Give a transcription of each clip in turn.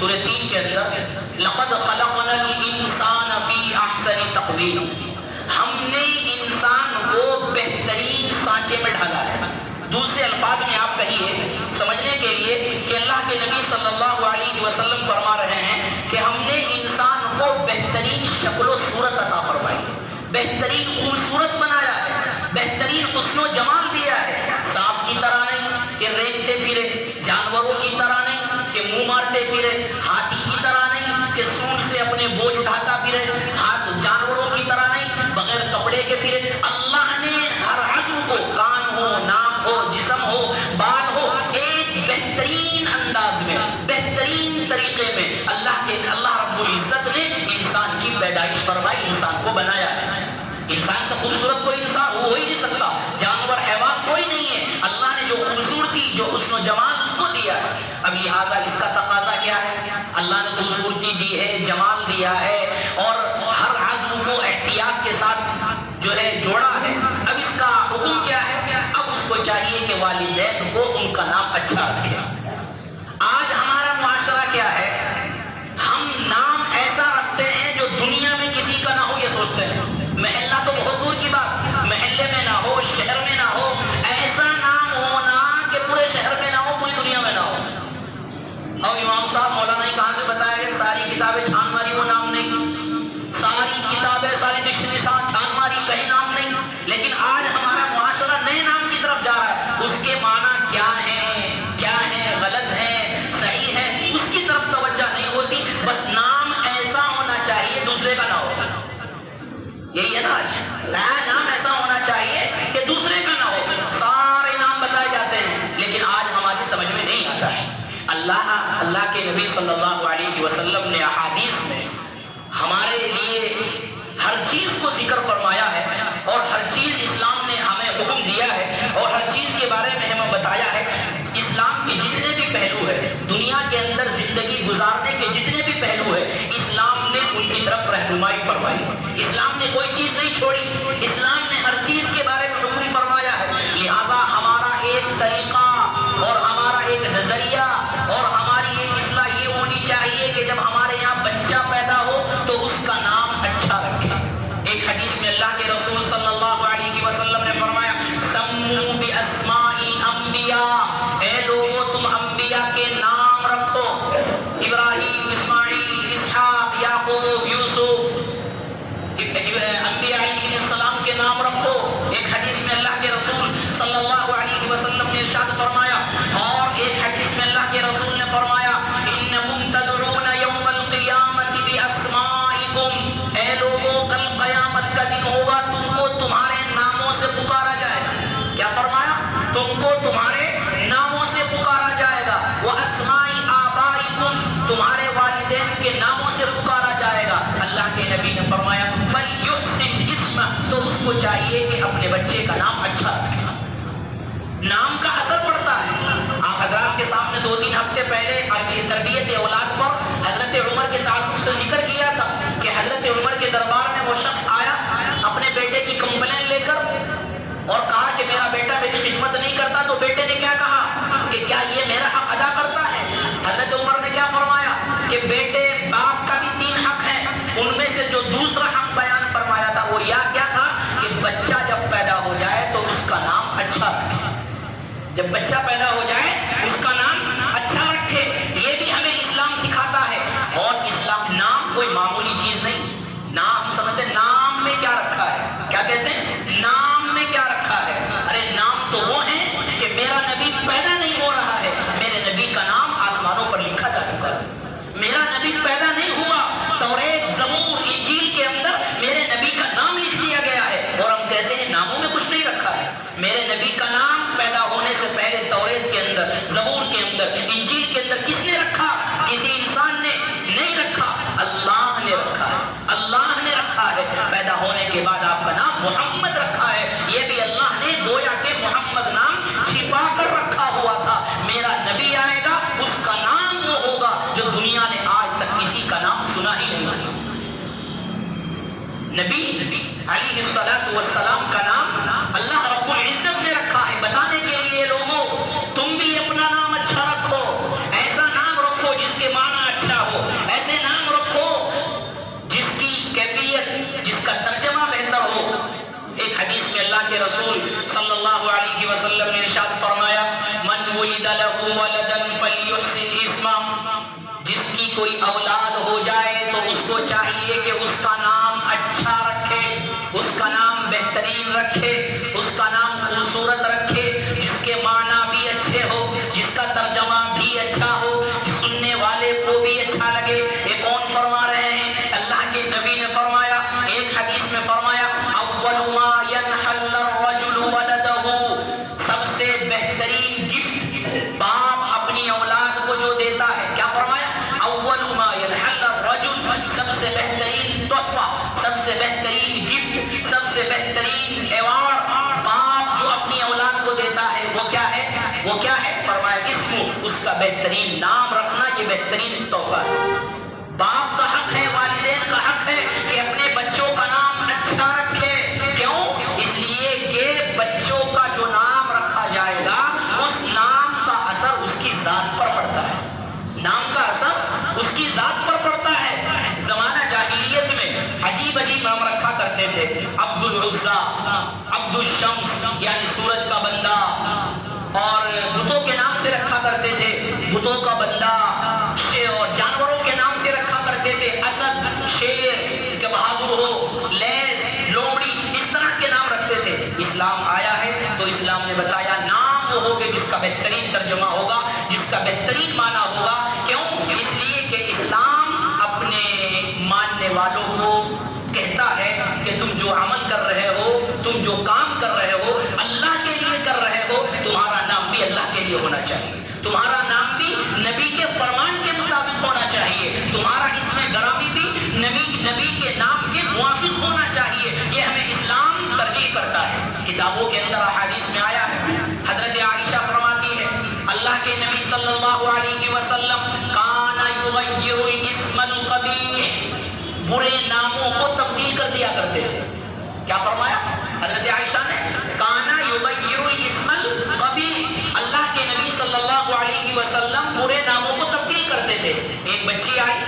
سورہ 3 کے اندر لقد خلقنا الانسان فی احسن تقویم، ہم نے انسان کو بہترین سانچے میں ڈھالا ہے۔ دوسرے الفاظ میں آپ کہیے سمجھنے کے لیے کہ اللہ کے نبی صلی اللہ علیہ وسلم فرما رہے ہیں کہ ہم نے انسان کو بہترین شکل و صورت عطا فرمائی ہے، بہترین خوبصورت بنایا ہے، بہترین حسن و جمال دیا ہے۔ سانپ کی طرح نہیں کہ رینگتے پھرے، جانوروں کی طرح نہیں کہ منہ مارتے پھرے، ہاتھی کی طرح نہیں کہ سونڈ سے اپنے بوجھ اٹھاتا پھرے، جانوروں کی طرح نہیں بغیر کپڑے کے پھرے۔ اللہ نے ہر عضو کو، کان ہو، ناک ہو، جسم ہو، بال ہو، ایک بہترین انداز میں، بہترین طریقے میں اللہ رب العزت نے انسان کی پیدائش فرمائی، انسان کو بنایا ہے۔ انسان سے خوبصورت کوئی انسان ہو ہی نہیں سکتا، جانور حیوان کوئی نہیں ہے۔ اللہ نے جو خوبصورتی، جو حسن و جمال اس کو دیا ہے۔ اب لہٰذا اس کا تقاضا کیا ہے؟ اللہ نے خوبصورتی دی ہے، جمال دیا ہے اور ہر عضو کو احتیاط کے ساتھ جو ہے جوڑا ہے۔ اب اس کا حکم کیا ہے؟ اب اس کو چاہیے کہ والدین کو ان کا نام اچھا رکھے۔ آج ہمارا معاشرہ کیا ہے؟ ہم نام ایسا رکھتے ہیں جو دنیا میں کسی کا نہ ہو یہ سوچتے ہیں۔ محلہ تو بہت دور کی بات، محلے میں نہ ہو، شہر میں نہ ہو، ایسا نام ہونا کہ پورے شہر میں نہ ہو، پوری دنیا میں نہ ہو۔ اور امام صاحب مولانا کہاں سے بتایا کہ ساری کتابیں چھان ماری وہ نام نہیں، ساری کتابیں، ساری ڈکشنری چھان ماری کہیں نام نہیں، لیکن آج ہمارا معاشرہ نئے نام کی طرف جا رہا ہے۔ اس کے معنی کیا ہے، غلط ہے، صحیح ہے، اس کی طرف توجہ نہیں ہوتی، بس نام ایسا ہونا چاہیے دوسرے کا نہ ہو۔ یہی ہے نا آج، نام ایسا ہونا چاہیے کہ دوسرے کا نہ ہو۔ سارے نام بتائے جاتے ہیں لیکن آج ہماری سمجھ میں نہیں آتا ہے۔ اللہ کے نبی صلی اللہ علیہ وسلم نے احادیث میں ہمارے لیے ہر چیز کو ذکر فرمایا ہے اور ہر چیز اسلام نے ہمیں حکم دیا ہے اور ہر چیز کے بارے میں ہمیں بتایا ہے۔ اسلام کے جتنے بھی پہلو ہے، دنیا کے اندر زندگی گزارنے کے جتنے بھی پہلو ہے، اسلام نے ان کی طرف رہنمائی فرمائی ہے۔ اسلام نے کوئی چیز نہیں چھوڑی، اسلام نے ہر چیز کے بارے میں حکم فرمایا ہے۔ لہٰذا ہمارا ایک طریقہ اور ہمارا ایک نظریہ اور ہماری ایک اصلاح یہ ہونی چاہیے کہ جب ہمارے یہاں بچہ پیدا ہو تو اس کا نام اچھا رکھے۔ ایک حدیث میں اللہ کے رسول صلی اللہ علیہ وسلم نے فرمایا سموا باسماء الانبیاء، اے لوگوں تم انبیاء کے نام رکھو، ابراہیم، اسماعیل، اسحاق، یعقوب، یوسف، انبیاء علیہ السلام کے نام رکھو۔ ایک حدیث میں اللہ کے رسول صلی اللہ علیہ وسلم نے ارشاد فرمایا، اور ایک حدیث میں اللہ کے رسول نے فرمایا انکم تدعون یوم القیامت باسمائکم، اے لوگوں کل قیامت کا دن ہوگا، تم کو تمہارے ناموں سے پکارا جائے گا۔ کیا فرمایا؟ تم کو تمہارے ناموں سے پکارا جائے گا۔ واسماء آبائکم، تمہارے والدین کے ناموں سے پکارا جائے گا۔ اللہ کے نبی نے فرمایا فلیحسن اسمہ، تو اس کو چاہیے کہ اپنے بچے کا نام اچھا رکھے۔ نام کا اثر پڑتا ہے۔ آپ حضرات کے سامنے 2-3 ہفتے پہلے تربیت اولاد پر حضرت عمر کے تعلق سے ذکر کیا تھا کہ حضرت عمر کے دربار میں وہ شخص آیا اپنے بیٹے کی کمپلین لے کر اور کہا کہ میرا بیٹا میری خدمت نہیں کرتا۔ تو بیٹے نے کیا کہا کہ کیا یہ میرا حق ادا کرتا ہے؟ حضرت عمر نے کیا فرمایا کہ بیٹے باپ کا بھی 3 حق ہے، ان میں سے جو دوسرا حق بیان فرمایا تھا وہ کیا تھا کہ بچہ جب پیدا ہو جائے تو اس کا نام اچھا رکھے۔ جب بچہ پیدا ہو جائے اس کا نام اچھا رکھے، یہ بھی ہمیں اسلام سکھاتا ہے۔ اور اسلام نام کوئی معمولی چیز نہیں۔ نام ہم سمجھتے ہیں نام میں کیا رکھا ہے، کیا کہتے ہیں نام میں کیا رکھا ہے؟ ارے نام تو وہ ہے کہ میرا نبی پیدا نہیں ہو رہا ہے، میرے نبی کا نام آسمانوں پر لکھا جا چکا ہے۔ میرا نبی پیدا نہیں ہوا، توریت، زبور، انجیل کے اندر میرے نبی کا نام لکھ دیا گیا ہے، اور ہم کہتے ہیں ناموں میں کچھ نہیں رکھا ہے۔ میرے نبی کا نام پیدا ہونے سے پہلے توریت کے اندر، زبور کے اندر، انجیل کے اندر کس نے رکھا؟ کسی انسان نے نہیں رکھا، اللہ نے رکھا ہے۔ اللہ نے رکھا ہے۔ پیدا ہونے کے بعد آپ کا نام محمد رکھا ہے، یہ بھی اللہ نے گویا کہ محمد نام چھپا کر رکھا ہوا تھا۔ میرا نبی آئے گا، اس کا نام وہ ہوگا جو دنیا نے آج تک کسی کا نام سنا ہی نہیں ہوگا۔ نبی علیہ السلام کا نام اللہ رب العزت نے رکھا ہے، بتانے کے لیے لوگوں تم بھی اپنا علیہ وسلم نے ارشاد فرمایا من ولد له ولدا فليحسن اسمه، جس کی کوئی اولاد ہو جائے تو اس کو چاہیے کہ اس کا نام اچھا رکھے، اس کا نام بہترین رکھے، اس کا نام خوبصورت رکھے، جس کے معنی بھی اچھے ہو، جس کا ترجمہ بھی اچھا ہو، سننے والے کو بھی اچھا لگے۔ یہ کون فرما رہے ہیں؟ اللہ کے نبی نے فرمایا، ایک حدیث میں فرمایا اول ما ينحل الرجل ولده، سب سے بہترین گفٹ باپ اپنی اولاد کو جو دیتا ہے، کیا فرمایا؟ اول ما ينحل الرجل، سب سے بہترین تحفہ، سب سے بہترین گفٹ، سب سے بہترین ایوارڈ باپ جو اپنی اولاد کو دیتا ہے وہ کیا ہے؟ وہ کیا ہے؟ فرمایا اسمو، اس کا بہترین نام رکھنا، یہ بہترین تحفہ ہے۔ باپ کا حق ہے، والدین کا حق ہے کہ اپنے بچوں کا نام اچھا رکھے۔ کیوں؟ اس لیے کہ بچوں کا جو نام رکھا جائے گا اس نام کا اثر اس کی ذات پر پڑتا ہے، نام کا اثر اس کی ذات پر پڑتا ہے۔ زمانہ جاہلیت میں عجیب عجیب نام رکھا کرتے تھے، عبد العزا، عبد الشمس یعنی سورج کا بندہ، اور بتوں کے نام سے رکھا کرتے تھے، بتوں کا بندہ، اور جانوروں کے نام سے رکھا کرتے تھے، اسد، شیر کہ بہادر ہو، لیس، لومڑی، اس طرح کے نام رکھتے تھے۔ اسلام آیا ہے تو اسلام نے بتایا نام وہ ہوگے جس کا بہترین ترجمہ ہوگا، جس کا بہترین معنی ہوگا۔ کیوں؟ اس لیے کہ اسلام اپنے ماننے والوں کو کہتا ہے کہ تم جو عمل کر رہے ہو، تم جو کام کر رہے ہو، اللہ کے لیے کر رہے ہو، تمہارا نام بھی اللہ کے لیے ہونا چاہیے، تمہارا نام بھی نبی کے فرمان کے مطابق ہونا چاہیے، تمہارا اسم گرامی بھی نبی کے نام کے موافق ہونا چاہیے۔ یہ ہمیں اسلام ترجیح کرتا ہے۔ کتابوں کے اندر احادیث میں آیا ہے، حضرت عائشہ فرماتی ہے اللہ کے نبی صلی اللہ علیہ وسلم کان یغیر الاسم القبیح، برے ناموں کو تبدیل کر دیا کرتے تھے۔ کیا فرمایا حضرت عائشہ نے؟ کانا یغیر الاسم القبیح، اللہ کے نبی صلی اللہ علیہ وسلم برے ناموں کو تبدیل کرتے تھے۔ ایک بچی آئی،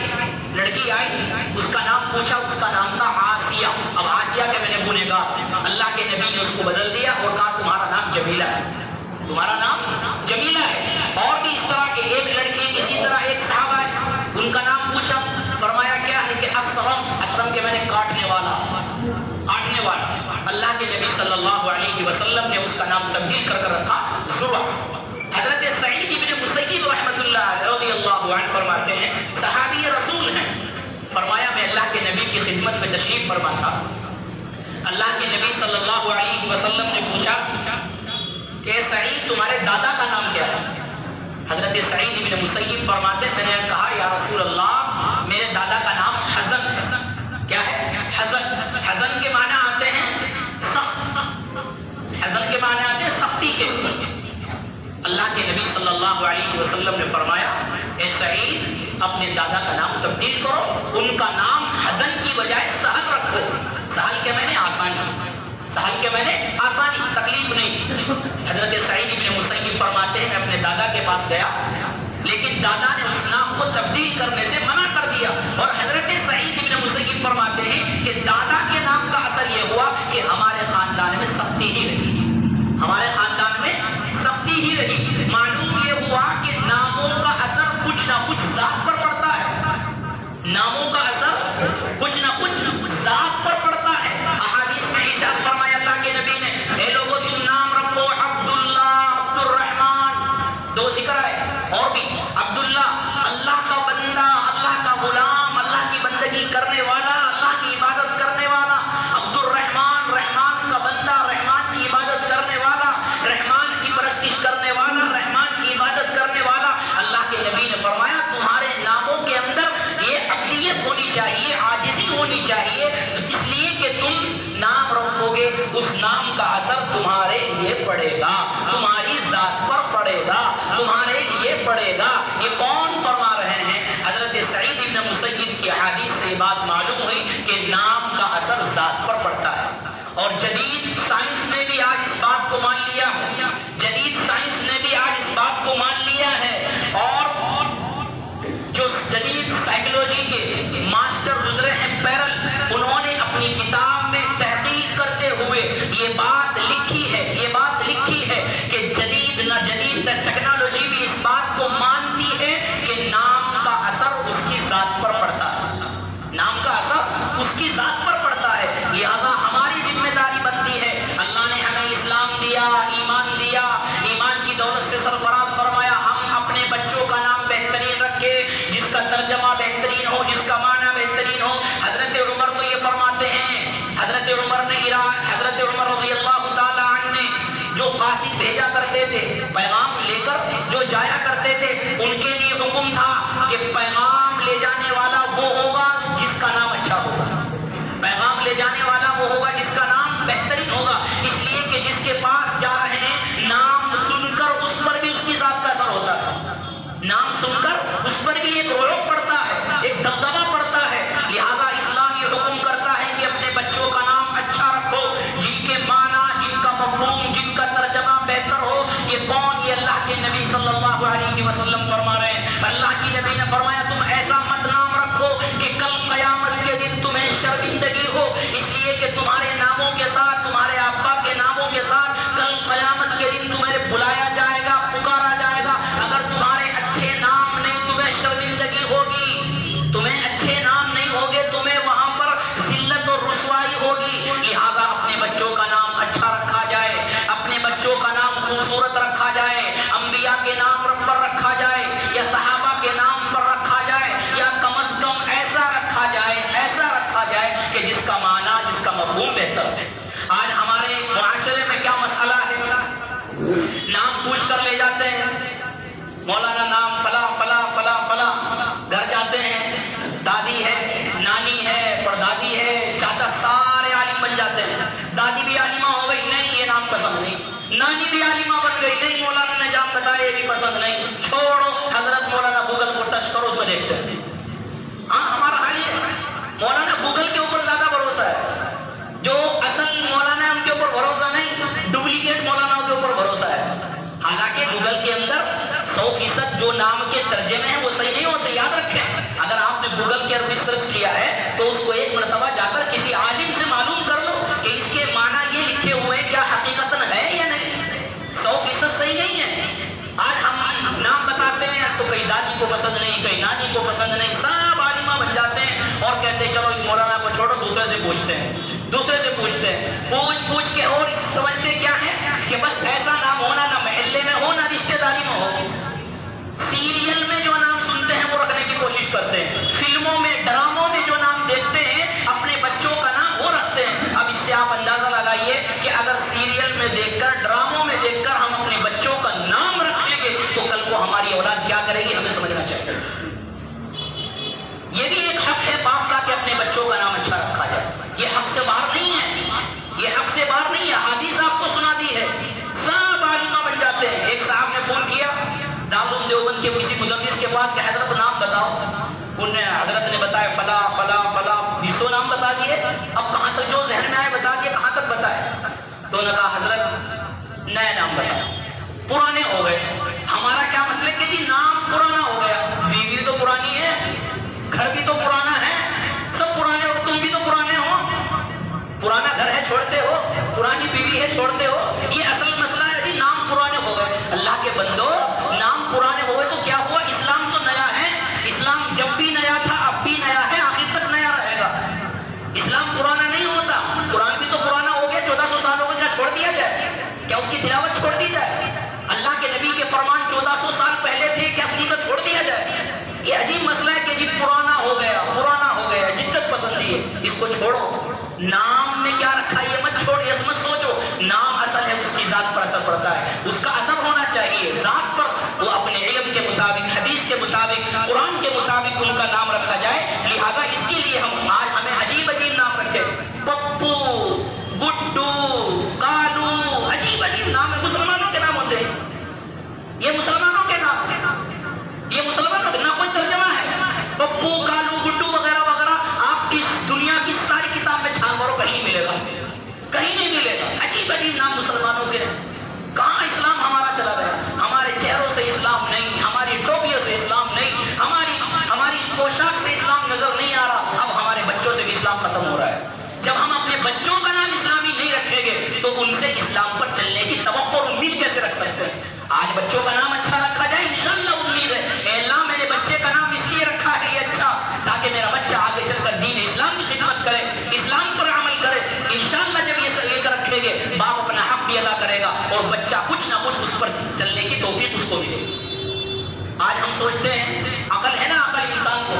لڑکی آئی، اس کا نام پوچھا، اس کا نام تھا آسیہ۔ اب آسیہ کے میں نے گنہگار، اللہ کے نبی نے اس کو بدل دیا اور کہا تمہارا نام جمیلہ ہے، تمہارا نام جمیلہ ہے۔ اور بھی اس طرح کے ایک لڑکی، اسی طرح ایک صحابہ ہے، ان کا نام پوچھا، فرمایا کیا ہے کہ اسرم، اسرم کے میں نے کاٹنے والا، کاٹنے والا۔ اللہ کے نبی صلی اللہ علیہ وسلم نے اس کا نام تبدیل کر رکھا زرع۔ حضرت سعید بن مسیب رحمۃ اللہ رضی اللہ عنہ فرماتے ہیں، صحابی رسول ہیں، فرمایا میں اللہ کے نبی کی خدمت میں تشریف فرما تھا، اللہ کے نبی صلی اللہ علیہ وسلم نے پوچھا کہ سعید تمہارے دادا کا نام کیا ہے؟ حضرت سعید بن مسیب فرماتے ہیں میں نے کہا یا رسول اللہ میرے دادا کا نام حزن ہے۔ کیا ہے؟ حزن۔ حزن کے معنی آتے ہیں سخت، حزن کے معنی آتے ہیں سختی کے۔ اللہ کے نبی صلی اللہ علیہ وسلم نے فرمایا اے سعید اپنے دادا کا نام تبدیل کرو، ان کا نام حزن کی بجائے سہل رکھو۔ سہل کے میں نے آسانی، سہل کے میں نے آسانی، تکلیف نہیں۔ حضرت سعید بن مسیب فرماتے ہیں میں اپنے دادا کے پاس گیا لیکن دادا نے اس نام کو تبدیل کرنے سے منع کر دیا، اور حضرت سعید بن مسیب فرماتے ہیں کہ دادا کے نام کا اثر یہ ہوا کہ ہمارے خاندان میں سختی ہی رہی، ہمارے خاندان میں سختی ہی رہی۔ معلوم یہ ہوا کہ ناموں کا اثر کچھ نہ کچھ ذات پر پڑتا ہے، ناموں کا اثر کچھ نہ کچھ ذات پر پڑتا ہے۔ احادیث میں ارشاد فرمایا اللہ کے نبی نے اے لوگوں تم نام رکھو عبداللہ، عبد الرحمن، دو ذکر ہے اور بھی عبداللہ اللہ کا بندہ، اللہ کا غلام، اللہ کی بندگی کرنے والا، اللہ کی عبادت کرنے والا، عبد الرحمن رحمان کا بندہ، رحمان کی عبادت کرنے والا، رحمان کی پرستش کرنے والا، رحمان کی عبادت کرنے والا۔ اللہ کے نبی نے فرمایا تمہارے ناموں کے اندر یہ عبدیت ہونی چاہیے، عاجزی ہونی چاہیے، اس لیے کہ تم نام رکھو گے اس نام کا اثر تمہارے لیے پڑے گا، تمہاری ذات پر پڑے گا، تمہارے لیے پڑے گا۔ یہ کون فرما رہے ہیں؟ حضرت سعید بن مسیب کی حدیث سے یہ بات معلوم ہوئی کہ نام کا اثر ذات پر پڑتا ہے۔ اور جدید سائنس نے بھی آج اس بات کو مان لیا ہے، جدید سائنس نے بھی آج اس بات کو مان لیا ہے، اور جو جدید سائیکلوجی کے ماسٹر گزرے ہیں پیرل، انہوں نے اپنی کتاب میں تحقیق کرتے ہوئے یہ بات لکھی ہے ترجمہ بہترین ہو، جس کا معنی بہترین ہو. حضرت عمر تو یہ فرماتے ہیں، حضرت عمر رضی اللہ تعالی عنہ نے جو قاصد بھیجا کرتے تھے، پیغام لے کر جو جایا کرتے تھے، ان کے لیے حکم تھا کہ پیغام لے جانے والا وہ ہوگا جس کا نام اچھا ہوگا. پیغام لے جانے والا وہ ہوگا جس کا نام بہترین ہوگا، اس لیے کہ جس کے پاس جا رہے ہیں نام سن کر اس پر بھی اس کی ذات کا اثر ہوتا ہے. نام سن کر اس پر بھی ایک رعب پڑتا ہے، ایک دبدبہ پڑتا ہے. لہذا اسلام یہ حکم کرتا ہے کہ اپنے بچوں کا نام اچھا رکھو، جن کے معنی، جن کا مفہوم، جن کا ترجمہ بہتر ہو. یہ کون؟ یہ اللہ کے نبی صلی اللہ علیہ وسلم فرما رہے ہیں. اللہ کی نبی نے فرمایا تم ایسا مت نام رکھو کہ کل قیامت کے دن تمہیں شرمندگی ہو، اس لیے کہ تمہارے ناموں کے ساتھ، تمہارے ابا کے ناموں کے ساتھ کل قیامت کے دن تمہیں بلایا جائے گا، پکارا جائے گا. اگر تمہارے اچھے نام نہیں، تمہیں شرمندگی ہوگی، تمہیں اچھے نام نہیں ہوگے، تمہیں وہاں پر ذلت اور رسوائی ہوگی. لہٰذا اپنے بچوں کا نام اچھا رکھا جائے، اپنے بچوں کا نام خوبصورت رکھا جائے، انبیاء کے نام پر رکھا جائے یا صحابہ کے نام پر رکھا جائے، یا کم از کم ایسا رکھا جائے کہ جس کا معنی، جس کا مفہوم بہتر ہے. آج ہمارے معاشرے میں کیا مسئلہ ہے؟ نام پوچھ کر لے جاتے ہیں، مولانا نام فلاں فلاں فلاں فلاں. گھر جاتے ہیں، دادی ہے، نانی ہے، پردادی ہے، چاچا، سارے عالم بن جاتے ہیں. دادی بھی عالمہ ہو گئی، نہیں یہ نام پسند نہیں. نانی بھی عالمہ بن گئی، نہیں مولانا نے جام بتایا یہ بھی پسند نہیں. چھوڑو، حضرت مولانا گوگل پر سرچ کرو، اس میں دیکھتے ہیں. ہاں ہمارا حال یہ ہے، مولانا گوگل کے اوپر زیادہ بھروسہ ہے. جو اصل مولانا ہے ان کے اوپر بھروسہ نہیں، ڈپلیکیٹ مولانا کے اوپر بھروسہ ہے. حالانکہ گوگل کے اندر 100% جو نام کے ترجمے ہیں وہ صحیح نہیں ہوتے. یاد رکھیں، اگر آپ نے گوگل کے عربی سرچ کیا ہے تو اس کو ایک مرتبہ جا کر کسی عالم سے معلوم کر لو کہ اس کے معنی یہ لکھے ہوئے کیا حقیقتاً ہے یا نہیں. 100% صحیح نہیں ہے. آج ہم نام بتاتے ہیں تو کہیں دادی کو پسند نہیں، کہیں نانی کو پسند نہیں، سب عالمہ بن جاتے ہیں اور کہتے ہیں چلو مولانا کو چھوڑو، دوسرے سے پوچھتے ہیں. پوچھ کے اور سمجھتے کیا ہے کہ بس ایسا نام ہونا، نہ محلے میں ہو نہ رشتہ داری میں ہو. سیریل میں جو نام سنتے ہیں وہ رکھنے کی کوشش کرتے ہیں، فلموں میں، ڈراموں میں جو نام دیکھتے ہیں اپنے بچوں کا نام وہ رکھتے ہیں. اب اس سے آپ اندازہ لگائیے کہ اگر سیریل میں دیکھ کر، ڈراموں میں دیکھ کر ہم اپنے بچوں کا نام رکھیں گے تو کل کو ہماری اولاد کیا کرے گی، ہمیں سمجھنا چاہیے. یہ بھی ایک حق ہے باپ کا کہ اپنے بچوں کا نام اچھا رکھا جائے. یہ حق سے باہر نہیں ہے، یہ حق سے باہر نہیں ہے. حدیث آپ کو سنا دی ہے، سب عالمہ بن جاتے ہیں. ایک صاحب نے فون کیا دارالعلوم دیوبند کے کسی مدرس کے پاس کہ حضرت نام بتاؤ. حضرت نے بتایا فلاں فلاں فلاں، 20 نام بتا دیے. اب کہاں تک جو ذہن میں آئے بتا دیے، کہاں تک بتائے. تو انہوں نے کہا حضرت نئے نام بتاؤ، پرانے ہو گئے. ہمارا کیا مسئلہ کہ جی نام پرانا ہو گیا، بیوی تو پرانی ہے، گھر بھی تو پرانا ہے، سب پرانے ہو، تم بھی تو پرانے ہو. پرانا گھر ہے چھوڑتے ہو، پرانی بیوی ہے چھوڑتے ہو. یہ اصل مسئلہ ہے جی نام پرانے ہو گئے. اللہ کے بندو، نام پرانے ہو گئے تو کیا ہوا؟ اسلام تو نیا ہے. اسلام جب بھی نیا تھا، اب بھی نیا ہے، آخر تک نیا رہے گا. اسلام پرانا نہیں ہوتا. قرآن بھی تو پرانا ہو گیا، 1400 سال ہو گئے. کیا چھوڑ دیا جائے؟ کیا اس کی تلاوت چھوڑ دی جائے؟ اللہ کے نبی کے فرمان 1400 سال پہلے تھے، کیا سن کر چھوڑ دیا جائے؟ یہ عجیب مسئلہ ہے کہ جی پرانا ہو گیا، پرانا ہو گیا، جدت پسندی ہے. اس کو چھوڑو. نام میں کیا رکھا یہ مت چھوڑ، یہ مت سوچو. نام اصل ہے، اس کی ذات پر اثر پڑتا ہے، اس کا اثر ہونا چاہیے ذات پر. وہ اپنے علم کے مطابق، حدیث کے مطابق، قرآن کے مطابق ان کا نام رکھا جائے. لہذا اس کے لیے ہمیں عجیب عجیب نام رکھے. پپو، گڈو، کالو، عجیب عجیب نام ہے. مسلمانوں کے نام ہوتے ہیں یہ، مسلمانوں کے نام ہیں یہ، مسلمانوں کے نہ کوئی ترجمہ ہے. پپو، کالو، گڈو وغیرہ وغیرہ آپ کی دنیا کی ساری کتاب میں چھان مارو، کہیں نہیں ملے گا، کہیں نہیں ملے گا. عجیب عجیب نام مسلمانوں کے. کہاں اسلام ہمارا چلا گیا؟ ہمارے چہروں سے اسلام نہیں، ہماری ٹوپیوں سے اسلام نہیں، ہماری پوشاک سے اسلام نظر نہیں آ رہا. اب ہمارے بچوں سے بھی اسلام ختم ہو رہا ہے. جب ہم اپنے بچوں کا نام اسلامی نہیں رکھیں گے تو ان سے اسلام پر چلنے کی توقع اور امید کیسے رکھ سکتے ہیں؟ آج بچوں کا نام اچھا رکھا جائے، انشاءاللہ امید ہے اے اللہ میں نے بچے کا نام اس لیے رکھا ہے یہ اچھا، تاکہ میرا بچہ آگے چل کر دین اسلام کی خدمت کرے، اسلام پر عمل کرے. انشاءاللہ جب یہ لے کر رکھیں گے، باپ اپنا حق بھی ادا کرے گا اور بچہ کچھ نہ کچھ اس پر چلنے کی توفیق اس کو ملے گی. آج ہم سوچتے ہیں عقل ہے نا، عقل انسان کو